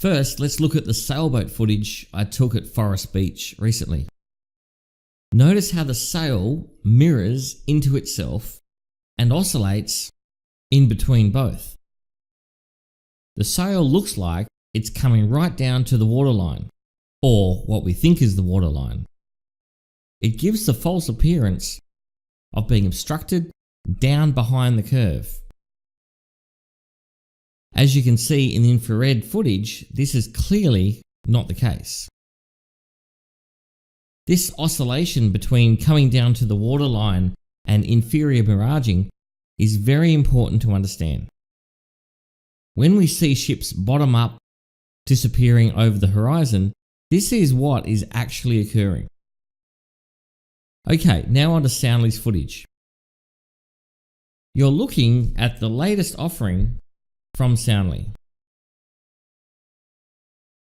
First, let's look at the sailboat footage I took at Forest Beach recently. Notice how the sail mirrors into itself and oscillates in between both. The sail looks like it's coming right down to the waterline, or what we think is the waterline. It gives the false appearance of being obstructed down behind the curve. As you can see in the infrared footage, this is clearly not the case. This oscillation between coming down to the waterline and inferior miraging is very important to understand. When we see ships bottom up disappearing over the horizon, this is what is actually occurring. Okay, now on to Soundly's footage. You're looking at the latest offering from Soundly.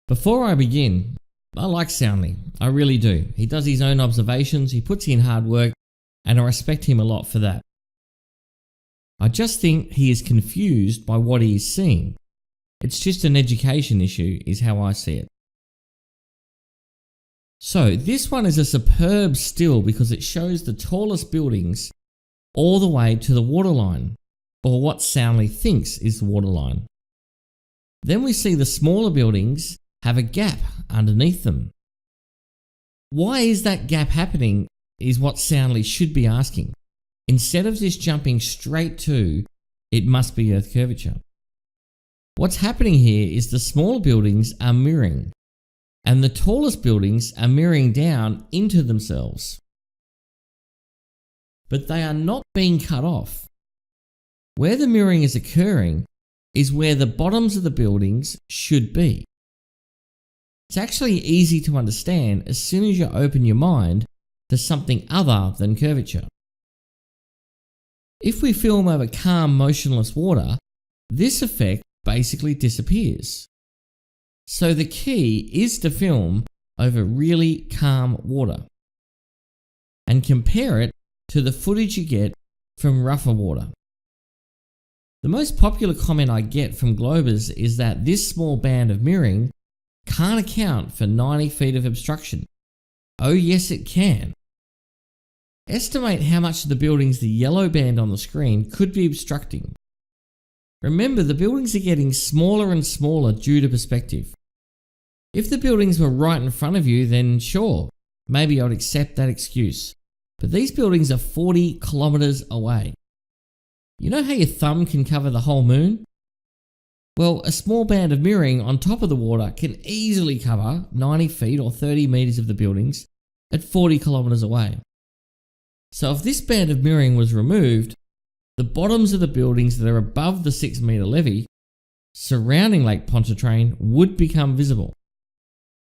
Before I begin, I like Soundly, I really do. He does his own observations, he puts in hard work, and I respect him a lot for that. I just think he is confused by what he is seeing. It's just an education issue, is how I see it. So this one is a superb still because it shows the tallest buildings all the way to the waterline, or what Soundly thinks is the waterline. Then we see the smaller buildings have a gap underneath them. Why is that gap happening is what Soundly should be asking. Instead of just jumping straight to, it must be Earth curvature. What's happening here is the small buildings are mirroring, and the tallest buildings are mirroring down into themselves. But they are not being cut off. Where the mirroring is occurring is where the bottoms of the buildings should be. It's actually easy to understand as soon as you open your mind to something other than curvature. If we film over calm, motionless water, this effect basically disappears. So the key is to film over really calm water and compare it to the footage you get from rougher water. The most popular comment I get from Globers is that this small band of mirroring can't account for 90 feet of obstruction. Oh yes it can. Estimate how much of the buildings the yellow band on the screen could be obstructing. Remember, the buildings are getting smaller and smaller due to perspective. If the buildings were right in front of you, then sure, maybe I'd accept that excuse. But these buildings are 40 kilometers away. You know how your thumb can cover the whole moon? Well, a small band of mirroring on top of the water can easily cover 90 feet or 30 meters of the buildings at 40 kilometers away. So if this band of mirroring was removed, the bottoms of the buildings that are above the 6 meter levee surrounding Lake Pontchartrain would become visible.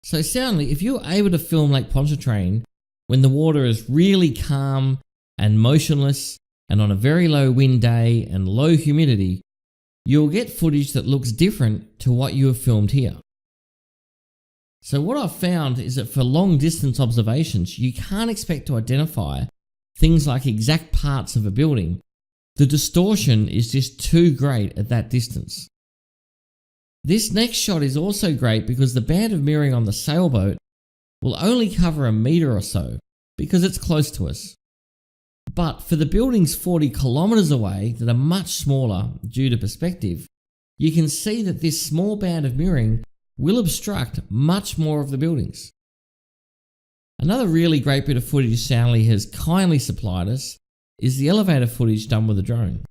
So Soundly, if you're able to film Lake Pontchartrain when the water is really calm and motionless and on a very low wind day and low humidity, you'll get footage that looks different to what you have filmed here. So what I've found is that for long distance observations, you can't expect to identify things like exact parts of a building. The distortion is just too great at that distance. This next shot is also great because the band of mirroring on the sailboat will only cover a meter or so because it's close to us. But for the buildings 40 kilometers away that are much smaller due to perspective, you can see that this small band of mirroring will obstruct much more of the buildings. Another really great bit of footage Soundly has kindly supplied us is the elevator footage done with a drone.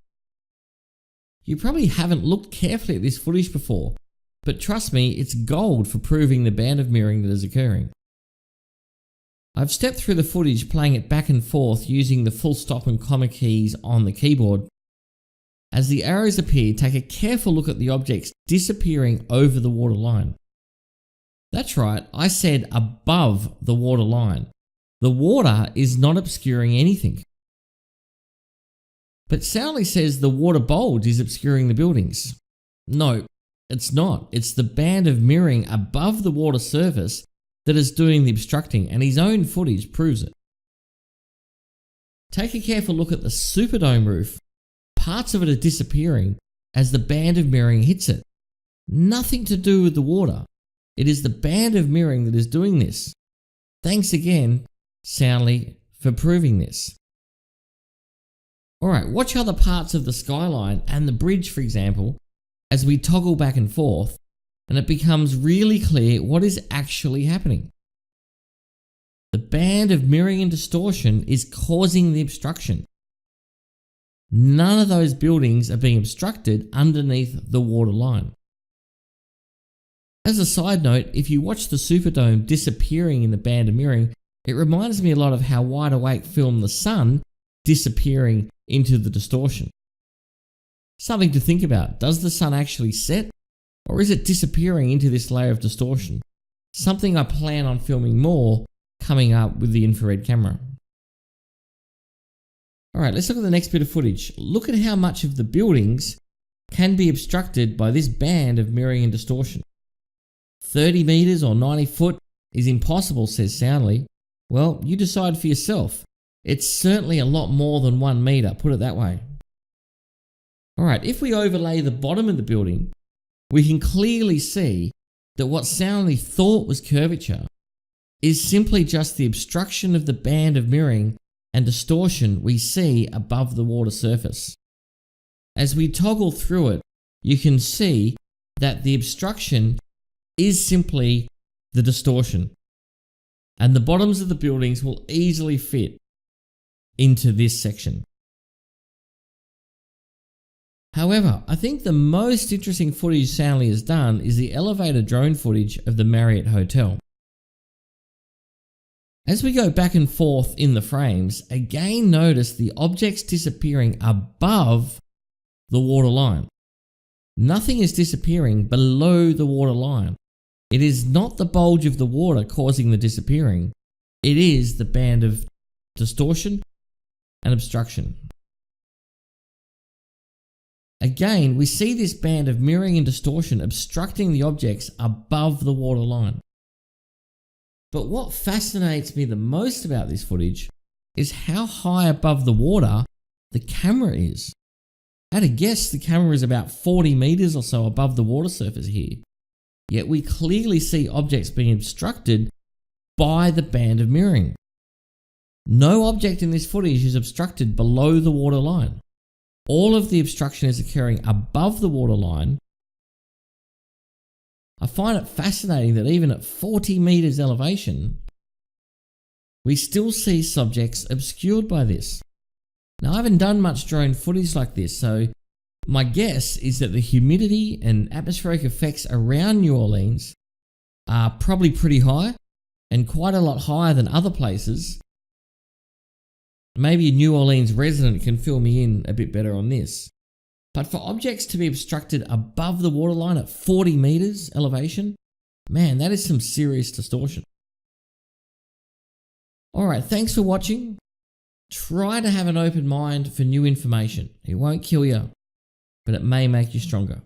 You probably haven't looked carefully at this footage before, but trust me, it's gold for proving the band of mirroring that is occurring. I've stepped through the footage playing it back and forth using the full stop and comma keys on the keyboard. As the arrows appear, take a careful look at the objects disappearing over the water line. That's right, I said above the water line. The water is not obscuring anything. But Soundly says the water bulge is obscuring the buildings. No, it's not. It's the band of mirroring above the water surface that is doing the obstructing, and his own footage proves it. Take a careful look at the Superdome roof. Parts of it are disappearing as the band of mirroring hits it. Nothing to do with the water. It is the band of mirroring that is doing this. Thanks again, Soundly, for proving this. Alright, watch other parts of the skyline and the bridge, for example, as we toggle back and forth, and it becomes really clear what is actually happening. The band of mirroring and distortion is causing the obstruction. None of those buildings are being obstructed underneath the water line. As a side note, if you watch the Superdome disappearing in the band of mirroring, it reminds me a lot of how Wide Awake filmed the sun disappearing into the distortion. Something to think about. Does the sun actually set, or is it disappearing into this layer of distortion? Something I plan on filming more coming up with the infrared camera. Alright, let's look at the next bit of footage. Look at how much of the buildings can be obstructed by this band of mirroring and distortion. 30 meters or 90 foot is impossible, says Soundly. Well, you decide for yourself. It's certainly a lot more than 1 meter, put it that way. Alright, if we overlay the bottom of the building, we can clearly see that what Soundly thought was curvature is simply just the obstruction of the band of mirroring and distortion we see above the water surface. As we toggle through it, you can see that the obstruction is simply the distortion, and the bottoms of the buildings will easily fit into this section. However, I think the most interesting footage Soundly has done is the elevator drone footage of the Marriott Hotel. As we go back and forth in the frames, again notice the objects disappearing above the water line. Nothing is disappearing below the water line. It is not the bulge of the water causing the disappearing. It is the band of distortion and obstruction. Again, we see this band of mirroring and distortion obstructing the objects above the water line. But what fascinates me the most about this footage is how high above the water the camera is. At a guess, the camera is about 40 meters or so above the water surface here. Yet we clearly see objects being obstructed by the band of mirroring. No object in this footage is obstructed below the water line. All of the obstruction is occurring above the water line. I find it fascinating that even at 40 meters elevation, we still see subjects obscured by this. Now, I haven't done much drone footage like this, so my guess is that the humidity and atmospheric effects around New Orleans are probably pretty high and quite a lot higher than other places. Maybe a New Orleans resident can fill me in a bit better on this. But for objects to be obstructed above the waterline at 40 meters elevation, man, that is some serious distortion. Alright, thanks for watching. Try to have an open mind for new information. It won't kill you, but it may make you stronger.